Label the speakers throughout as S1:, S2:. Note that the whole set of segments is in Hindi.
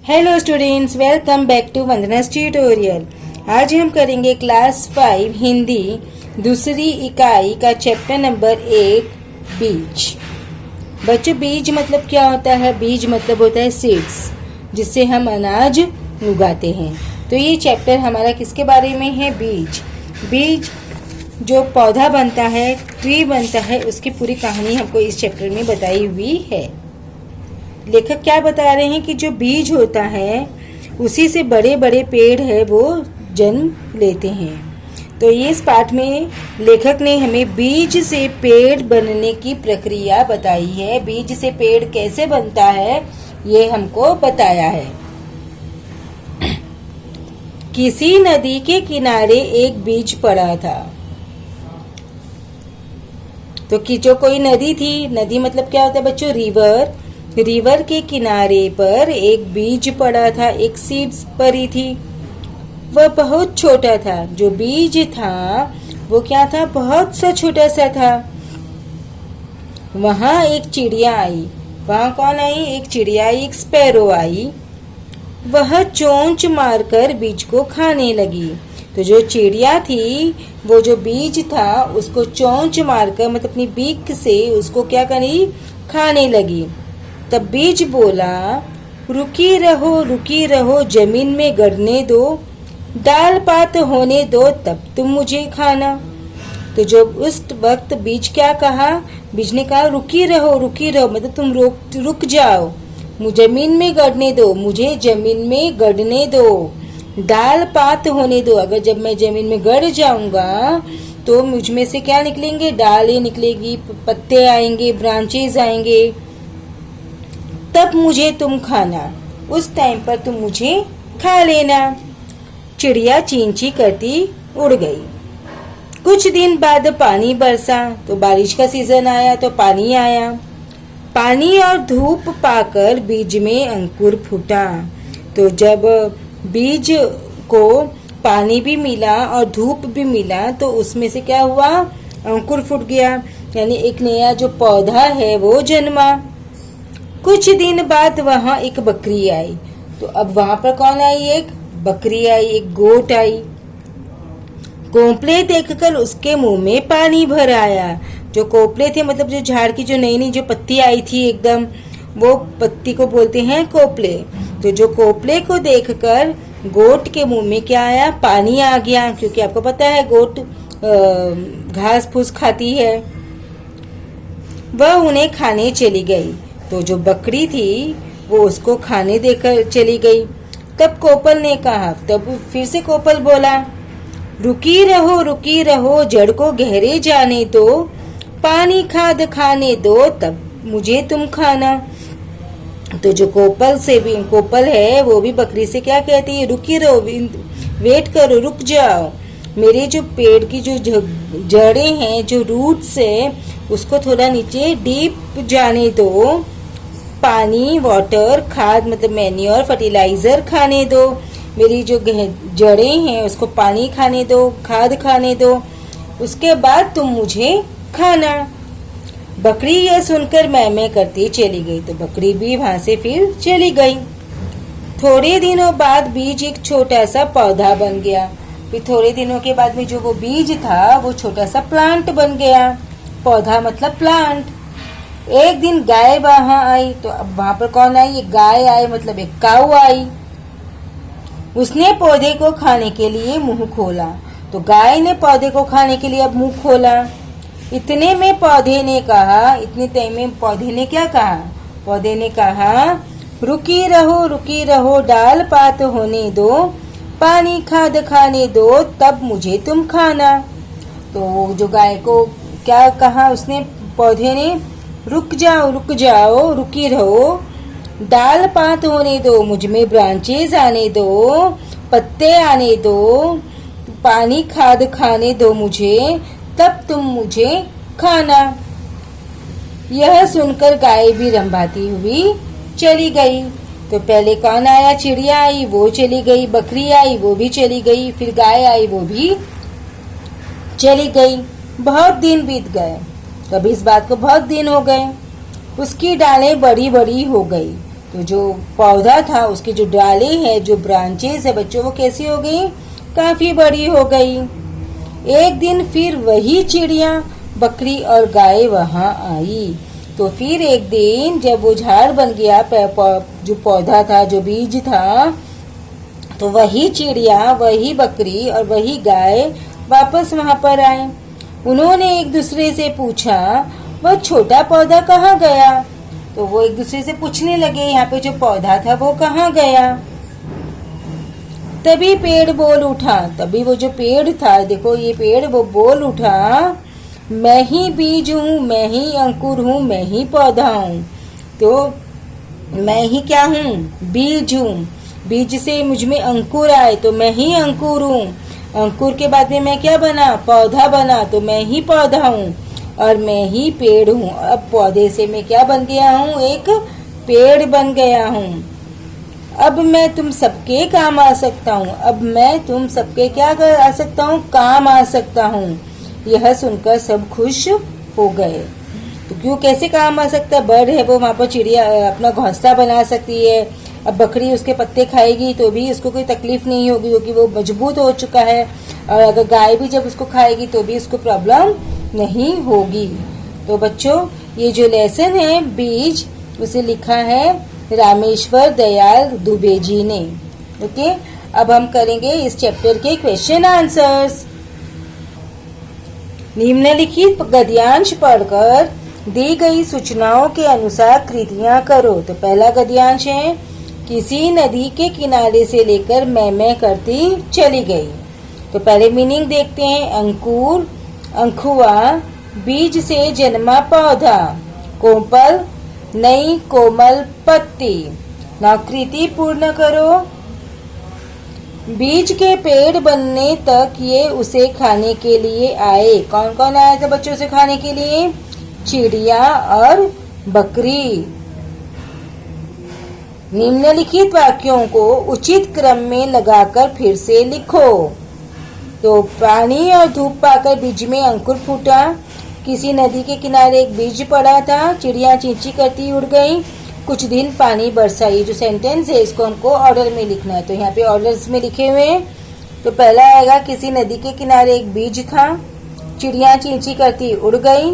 S1: Hello students, welcome back to Vandana's tutorial. आज हम करेंगे क्लास 5 हिंदी दूसरी इकाई का चैप्टर नंबर 8 बीज। बच्चों, बीज मतलब क्या होता है? बीज मतलब होता है सीड्स, जिससे हम अनाज उगाते हैं। तो ये चैप्टर हमारा किसके बारे में है? बीज। बीज जो पौधा बनता है, ट्री बनता है, उसकी पूरी कहानी हमको इस चैप्टर में बताई हुई है। लेखक क्या बता रहे हैं कि जो बीज होता है उसी से बड़े बड़े पेड़ है वो जन्म लेते हैं। तो ये इस पाठ में लेखक ने हमें बीज से पेड़ बनने की प्रक्रिया बताई है। बीज से पेड़ कैसे बनता है ये हमको बताया है। किसी नदी के किनारे एक बीज पड़ा था। तो कि जो कोई नदी थी, नदी मतलब क्या होता है बच्चों? रिवर। रिवर के किनारे पर एक बीज पड़ा था, एक सीड्स पड़ी थी। वह बहुत छोटा था। जो बीज था वो क्या था? बहुत सा छोटा सा था। वहां एक चिड़िया आई। वहां कौन आई? एक चिड़िया आई, एक स्पैरो आई। वह चोंच मारकर बीज को खाने लगी। तो जो चिड़िया थी वो जो बीज था उसको चोंच मारकर मतलब अपनी बीक से उसको क्या करी? खाने लगी। तब बीज बोला, रुकी रहो, जमीन में गड़ने दो, दाल पात होने दो, तब तुम मुझे खाना। तो जब उस वक्त बीज क्या कहा? बीज ने कहा रुकी रहो मतलब तुम रुक जाओ, जमीन में गड़ने दो, मुझे जमीन में गड़ने दो, दाल पात होने दो। अगर जब मैं जमीन में गड़ जाऊंगा तो मुझ में से क्या निकलेंगे? डालें निकलेगी, पत्ते आएंगे, ब्रांचेस आएंगे, तब मुझे तुम खाना। उस टाइम पर तुम मुझे खा लेना। चिड़िया चींची करती उड़ गई। कुछ दिन बाद पानी बरसा। तो बारिश का सीजन आया तो पानी आया। पानी और धूप पाकर बीज में अंकुर फूटा। तो जब बीज को पानी भी मिला और धूप भी मिला तो उसमें से क्या हुआ? अंकुर फूट गया, यानी एक नया जो पौधा है वो जन्मा। कुछ दिन बाद वहां एक बकरी आई। तो अब वहां पर कौन आई? एक बकरी आई, एक गोट आई। कोपले देखकर उसके मुंह में पानी भर आया। जो कोपले थे मतलब जो झाड़ की जो नई नई जो पत्ती आई थी एकदम, वो पत्ती को बोलते हैं कोपले। तो जो कोपले को देखकर गोट के मुंह में क्या आया? पानी आ गया, क्योंकि आपको पता है गोट घास फूस खाती है। वह उन्हें खाने चली गई। तो जो बकरी थी वो उसको खाने देकर चली गई। तब कोपल ने कहा, तब फिर से कोपल बोला, रुकी रहो, जड़ को गहरे जाने दो, पानी खाद खाने दो, तब मुझे तुम खाना। तो जो कोपल है वो भी बकरी से क्या कहती है? रुकी रहो, वेट करो, रुक जाओ, मेरे जो पेड़ की जो जड़ें हैं, जो रूट्स है, उसको थोड़ा नीचे डीप जाने दो, पानी, वाटर, खाद मतलब मैन्योर, फर्टिलाइजर खाने दो, मेरी जो जड़ें हैं उसको पानी खाने दो, खाद खाने दो, उसके बाद तुम मुझे खाना। बकरी यह सुनकर मैं करती चली गई। तो बकरी भी वहां से फिर चली गई। थोड़े दिनों बाद बीज एक छोटा सा पौधा बन गया। फिर थोड़े दिनों के बाद में जो वो बीज था वो छोटा सा प्लांट बन गया। पौधा मतलब प्लांट। एक दिन गाय वहां आई। तो अब वहां पर कौन आई? एक गाय आई, मतलब एक काऊ आई। उसने पौधे को खाने के लिए मुंह खोला। तो गाय ने पौधे को खाने के लिए अब मुंह खोला। इतने में पौधे ने कहा, इतने टाइम में पौधे ने क्या कहा? पौधे ने कहा, रुकी रहो, डाल पात होने दो, पानी खाद खाने दो, तब मुझे तुम खाना। तो जो गाय को क्या कहा उसने? पौधे ने, रुक जाओ, रुकी रहो, डाल पात होने दो, मुझ में ब्रांचेस आने दो, पत्ते आने दो, पानी खाद खाने दो मुझे, तब तुम मुझे खाना। यह सुनकर गाय भी रंभाती हुई चली गई। तो पहले कौन आया? चिड़िया आई, वो चली गई। बकरी आई, वो भी चली गई। फिर गाय आई, वो भी चली गई। बहुत दिन बीत गए। तब इस बात को बहुत दिन हो गए। उसकी डालें बड़ी बड़ी हो गई। तो जो पौधा था उसकी जो डाली है, जो ब्रांचेस है बच्चों, वो कैसी हो गई? काफी बड़ी हो गई। एक दिन फिर वही चिड़िया, बकरी और गाय वहां आई। तो फिर एक दिन जब वो झाड़ बन गया, जो पौधा था, जो बीज था, तो वही चिड़िया, वही बकरी और वही गाय वापस वहां पर आए। उन्होंने एक दूसरे से पूछा, वह छोटा पौधा कहाँ गया? तो वो एक दूसरे से पूछने लगे, यहाँ पे जो पौधा था वो कहाँ गया? तभी पेड़ बोल उठा, तभी वो जो पेड़ था, देखो ये पेड़, वो बोल उठा, मैं ही बीज हूँ, मैं ही अंकुर हूँ, मैं ही पौधा हूँ। तो मैं ही क्या हूँ? बीज हूँ। बीज से मुझ में अंकुर आए तो मैं ही अंकुर हूँ। अंकुर के बाद में मैं क्या बना? पौधा बना, तो मैं ही पौधा हूँ और मैं ही पेड़ हूँ। अब पौधे से मैं क्या बन गया हूँ? एक पेड़ बन गया हूँ। अब मैं तुम सबके काम आ सकता हूँ। अब मैं तुम सबके क्या आ सकता हूँ? काम आ सकता हूँ। यह सुनकर सब खुश हो गए। तो क्यों, कैसे काम आ सकता है? बर्ड है वो, वहाँ पर चिड़िया अपना घोंसला बना सकती है। अब बकरी उसके पत्ते खाएगी तो भी उसको कोई तकलीफ नहीं होगी, क्योंकि वो मजबूत हो चुका है। और अगर गाय भी जब उसको खाएगी तो भी उसको प्रॉब्लम नहीं होगी। तो बच्चों, ये जो लेसन है बीज, उसे लिखा है रामेश्वर दयाल दुबे जी ने। ओके, अब हम करेंगे इस चैप्टर के क्वेश्चन आंसर्स। निम्नलिखित गद्यांश पढ़कर दी गई सूचनाओं के अनुसार कृतियां करो। तो पहला गद्यांश है, किसी नदी के किनारे से लेकर मैं करती चली गई। तो पहले मीनिंग देखते हैं। अंकुर, अंकुआ, बीज से जन्मा पौधा। कोपल, नई कोमल पत्ती। नाउ कृति पूर्ण करो। बीज के पेड़ बनने तक ये उसे खाने के लिए आए। कौन कौन आया था बच्चों से खाने के लिए? चिड़िया और बकरी। निम्नलिखित वाक्यों को उचित क्रम में लगाकर फिर से लिखो। तो पानी और धूप पाकर बीज में अंकुर फूटा। किसी नदी के किनारे एक बीज पड़ा था। चिड़िया चींची करती उड़ गई। कुछ दिन पानी बरसा। ये जो सेंटेंस है इसको हमको ऑर्डर में लिखना है। तो यहाँ पे ऑर्डर्स में लिखे हुए हैं। तो पहला आएगा, किसी नदी के किनारे एक बीज था। चिड़िया चींची करती उड़ गई।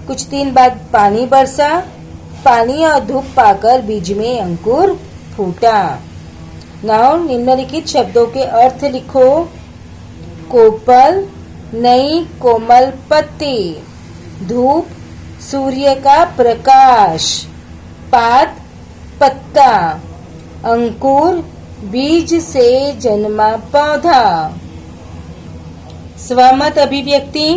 S1: कुछ दिन बाद पानी बरसा। पानी और धूप पाकर बीज में अंकुर फूटा। नाउ निम्नलिखित शब्दों के अर्थ लिखो। कोपल, नई कोमल पत्ती। धूप, सूर्य का प्रकाश। पात, पत्ता। अंकुर, बीज से जन्मा पौधा। स्वमत अभिव्यक्ति,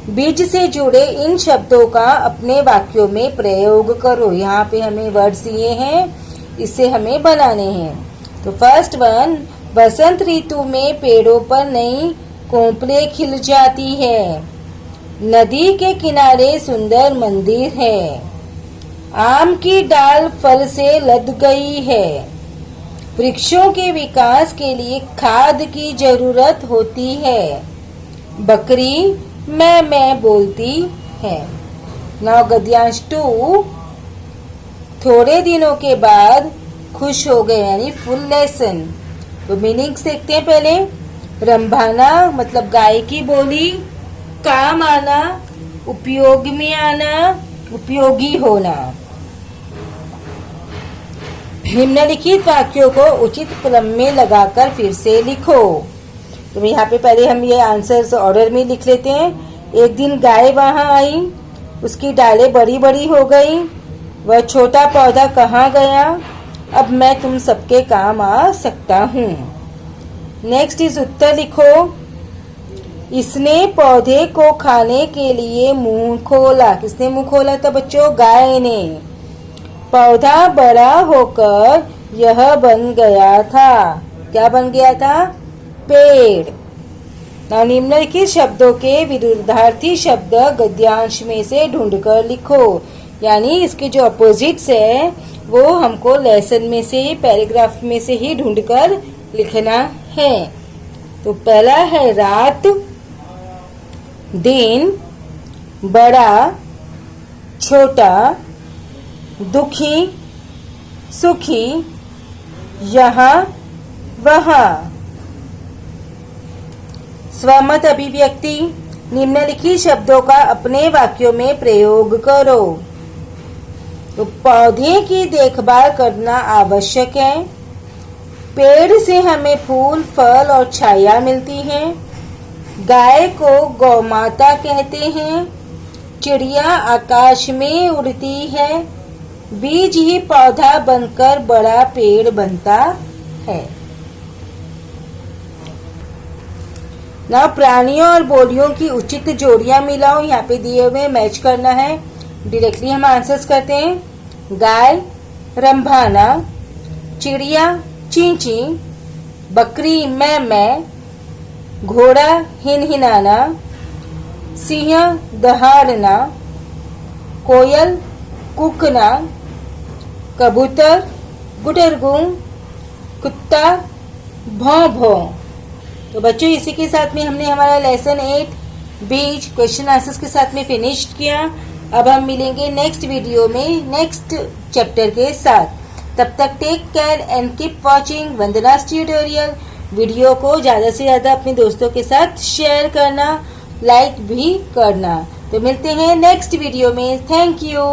S1: बीज से जुड़े इन शब्दों का अपने वाक्यों में प्रयोग करो। यहाँ पे हमें वर्ड्स दिए हैं, इससे हमें बनाने हैं। तो फर्स्ट वन, बसंत ऋतु में पेड़ों पर नई कोपलें खिल जाती है। नदी के किनारे सुंदर मंदिर है। आम की डाल फल से लद गई है। वृक्षों के विकास के लिए खाद की जरूरत होती है। बकरी मैं बोलती है। नाउ गद्यांश 2, थोड़े दिनों के बाद खुश हो गए, यानी फुल लेसन। तो मीनिंग्स देखते हैं पहले। रंभाना मतलब गाय की बोली। काम आना, उपयोग में आना, उपयोगी होना। निम्नलिखित वाक्यों को उचित क्रम में लगाकर फिर से लिखो। तो यहाँ पे पहले हम ये आंसर्स ऑर्डर में लिख लेते हैं। एक दिन गाय वहां आई, उसकी डालें बड़ी बड़ी हो गई। वह छोटा पौधा कहाँ गया? अब मैं तुम सबके काम आ सकता हूँ। नेक्स्ट इज उत्तर लिखो। इसने पौधे को खाने के लिए मुंह खोला। किसने मुंह खोला था बच्चों? गाय ने। पौधा बड़ा होकर यह बन गया था। क्या बन गया था? पेड़। निम्नलिखित शब्दों के विरुद्धार्थी शब्द गद्यांश में से ढूंढकर लिखो। यानी इसके जो अपोजिट्स है वो हमको लेसन में से ही, पैराग्राफ में से ही ढूंढकर लिखना है। तो पहला है रात, दिन, बड़ा, छोटा, दुखी, सुखी, यहाँ वहाँ। स्वमत अभिव्यक्ति, निम्नलिखित शब्दों का अपने वाक्यों में प्रयोग करो। तो पौधे की देखभाल करना आवश्यक है। पेड़ से हमें फूल, फल और छाया मिलती है। गाय को गौमाता कहते हैं। चिड़िया आकाश में उड़ती है। बीज ही पौधा बनकर बड़ा पेड़ बनता है। ना प्राणियों और बोलियों की उचित जोड़ियां मिलाओ। यहाँ पे दिए हुए मैच करना है। डायरेक्टली हम आंसर्स करते हैं। गाय रंभाना, चिड़िया चींची, बकरी मैं, घोड़ा हिनहिनाना, सिंह दहाड़ना, कोयल कूकना, कबूतर गुटरगू, कुत्ता भौं भौं। तो बच्चों इसी के साथ में हमने हमारा लेसन 8 बीज क्वेश्चन आंसर्स के साथ में फिनिश किया। अब हम मिलेंगे नेक्स्ट वीडियो में नेक्स्ट चैप्टर के साथ। तब तक take care and keep watching Vandana's tutorial. Video को ज़्यादा से ज़्यादा अपने दोस्तों के साथ शेयर करना, लाइक भी करना। तो मिलते हैं नेक्स्ट वीडियो में। Thank you.